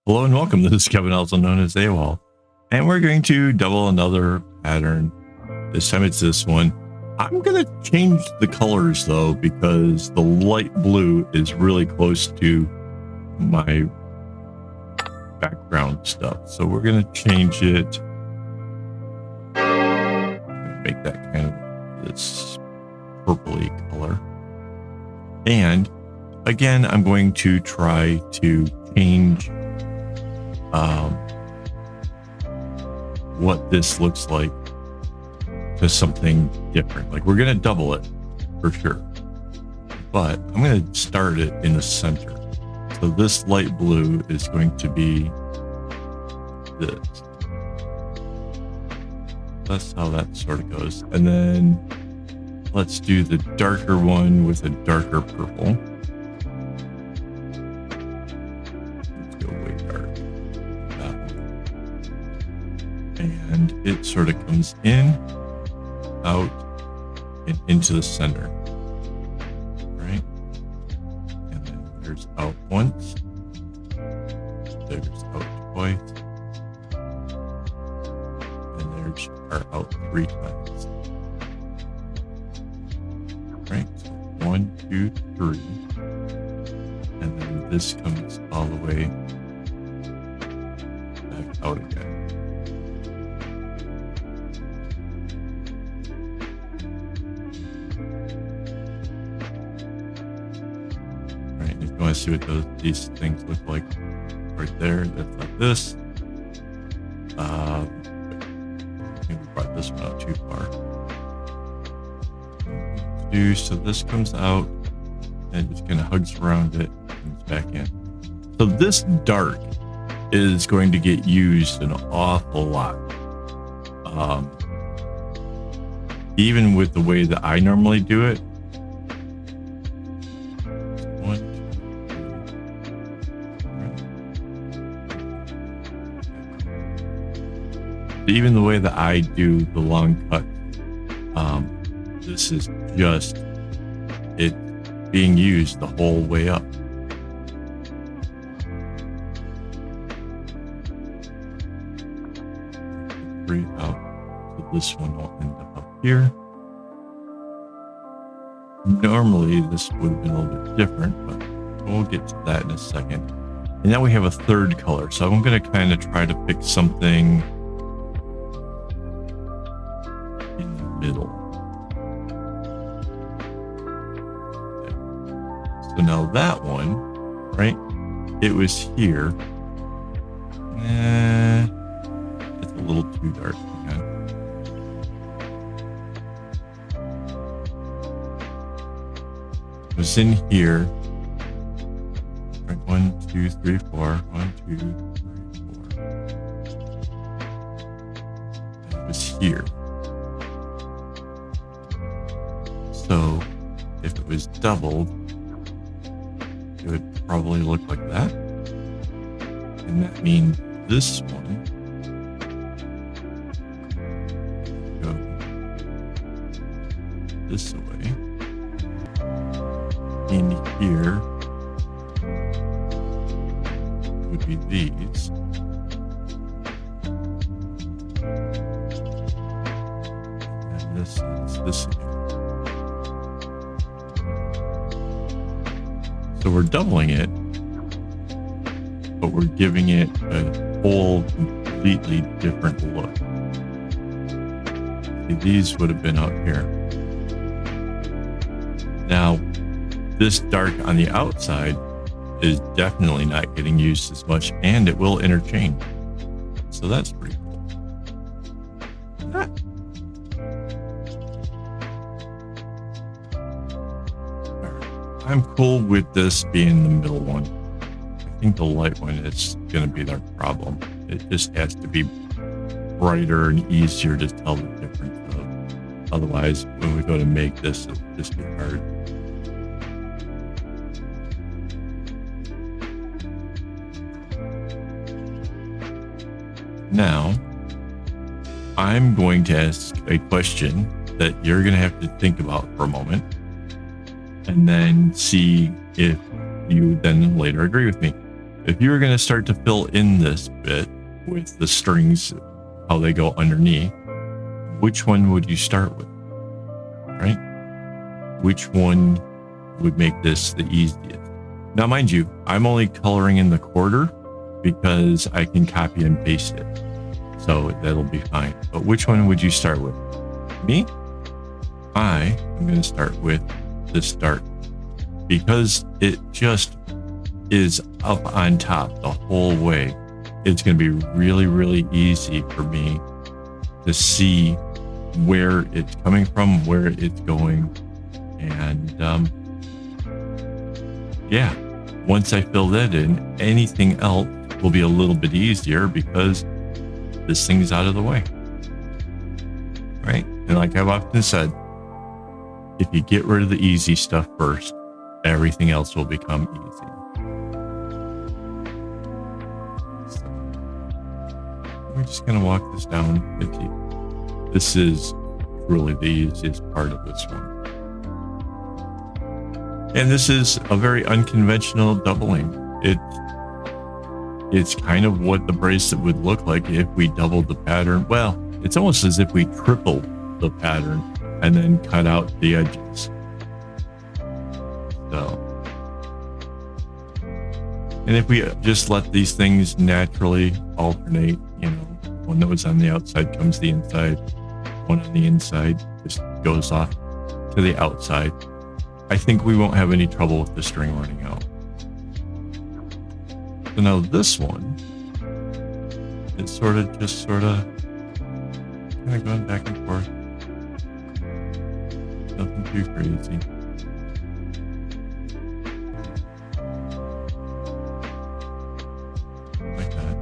Hello and welcome. This is Kevin, also known as AWOL, and we're going to double another pattern. This time it's this one. I'm going to change the colors though, because the light blue is really close to my background stuff. So we're going to change it. Make that kind of this purpley color. And again, I'm going to try to change what this looks like to something different. Like we're going to double it for sure, but I'm going to start it in the center. So this light blue is going to be this. That's how that sort of goes. And then let's do the darker one with a darker purple. Let's go way dark. That one. And it sort of comes in, out, and into the center. Right? And then there's out once. There's out twice. And there's our out 3 times. Right? So 1, 2, 3. And then this comes all the way back out again. Right, if you want to see what these things look like right there, that's like this. I think we brought this one out too far. So this comes out and just kind of hugs around it and comes back in. So this dark is going to get used an awful lot. Even with the way that I normally do it. Even the way that I do the long cut, this is just it being used the whole way up. Breathe out. So this one will end up here. Normally this would have been a little bit different, but we'll get to that in a second. And now we have a third color. So I'm going to kind of try to pick something in the middle. So now that one, right? It was here. It's a little too dark. It was in here. Right, 1, 2, 3, 4. 1, 2, 3, 4. It was here. So if it was doubled, it would probably look like that. And that means this one go this way. In here would be these. And this is this again. So we're doubling it, but we're giving it a whole completely different look. See, these would have been out here. Now, this dark on the outside is definitely not getting used as much, and it will interchange. So that's pretty cool. I'm cool with this being the middle one. I think the light one is going to be our problem. It just has to be brighter and easier to tell the difference of. Otherwise, when we go to make this, it'll just be hard. Now, I'm going to ask a question that you're going to have to think about for a moment, and then see if you then later agree with me. if you were going to start to fill in this bit with the strings, how they go underneath, which one would you start with, right? Which one would make this the easiest? Now, mind you, I'm only coloring in the quarter because I can copy and paste it. So that'll be fine. But which one would you start with? Me? I am going to start with the start because it just is up on top the whole way. It's going to be really, really easy for me to see where it's coming from, where it's going. And yeah, once I fill that in, anything else will be a little bit easier because this thing's out of the way, right? And like I've often said, if you get rid of the easy stuff first, everything else will become easy. So we're just going to walk this down. This is really the easiest part of this one. And this is a very unconventional doubling. It's kind of what the bracelet would look like if we doubled the pattern. Well, it's almost as if we tripled the pattern and then cut out the edges. So, and if we just let these things naturally alternate, you know, one that was on the outside comes to the inside, one on the inside just goes off to the outside, I think we won't have any trouble with the string running out. So now this one, it's sort of kind of going back and forth. Nothing too crazy. Like that.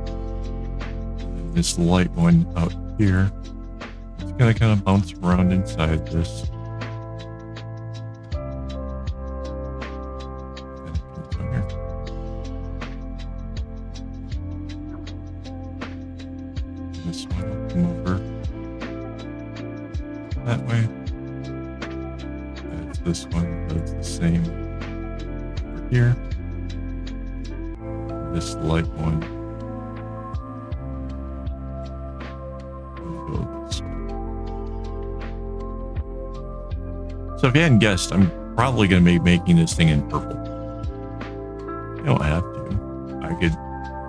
And this light one out here, it's gonna kind of bounce around inside this. This one will come over that way. As this one does the same over here. This light one will go this way. So if you hadn't guessed, I'm probably going to be making this thing in purple. You don't have to. I could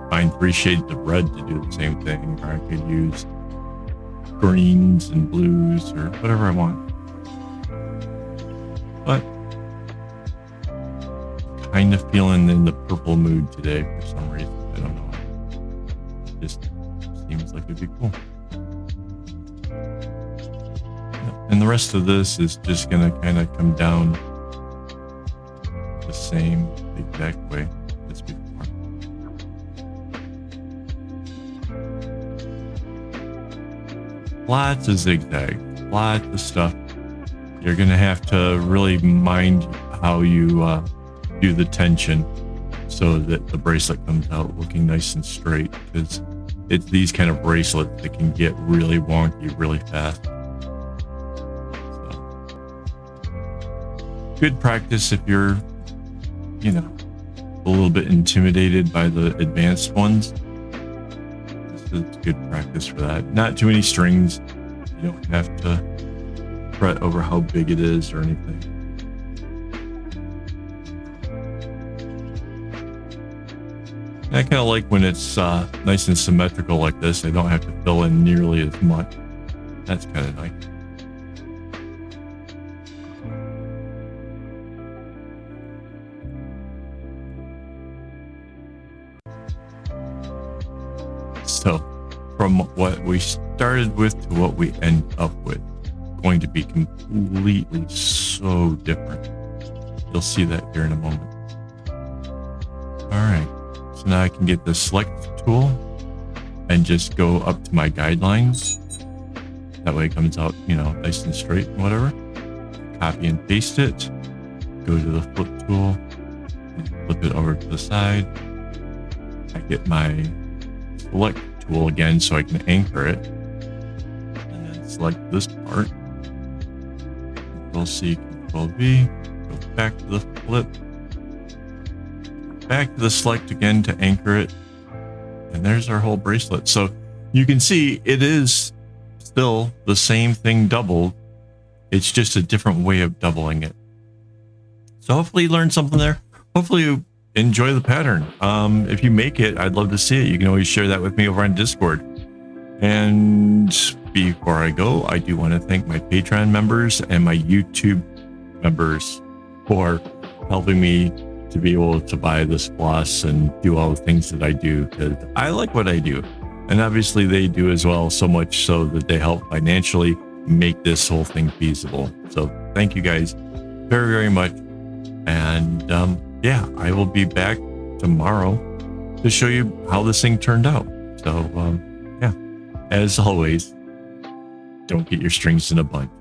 find 3 shades of red to do the same thing, or I could use greens and blues or whatever I want. But kind of feeling in the purple mood today for some reason. I don't know. It just seems like it'd be cool. And the rest of this is just gonna kind of come down the same exact way as before. Lots of zigzags, lots of stuff. You're going to have to really mind how you do the tension so that the bracelet comes out looking nice and straight, because it's these kind of bracelets that can get really wonky really fast. So, good practice if you're, you know, a little bit intimidated by the advanced ones. It's good practice for that. Not too many strings. You don't have to fret over how big it is or anything. And I kind of like when it's nice and symmetrical like this. I don't have to fill in nearly as much. That's kind of nice. So, from what we started with to what we end up with, going to be completely so different. You'll see that here in a moment. All right, so now I can get the select tool and just go up to my guidelines. That way it comes out, you know, nice and straight and whatever. Copy and paste it. Go to the flip tool, and flip it over to the side. I get my select tool again so I can anchor it, and then select this part. Control C, Control V, go back to the flip, back to the select again to anchor it. And there's our whole bracelet. So you can see it is still the same thing doubled. It's just a different way of doubling it. So hopefully you learned something there. Hopefully you enjoy the pattern. If you make it, I'd love to see it. You can always share that with me over on Discord. And before I go, I do want to thank my Patreon members and my YouTube members for helping me to be able to buy this floss and do all the things that I do, because I like what I do. And obviously they do as well, so much so that they help financially make this whole thing feasible. So thank you guys very, very much. And yeah, I will be back tomorrow to show you how this thing turned out. So yeah, as always, don't get your strings in a bunch.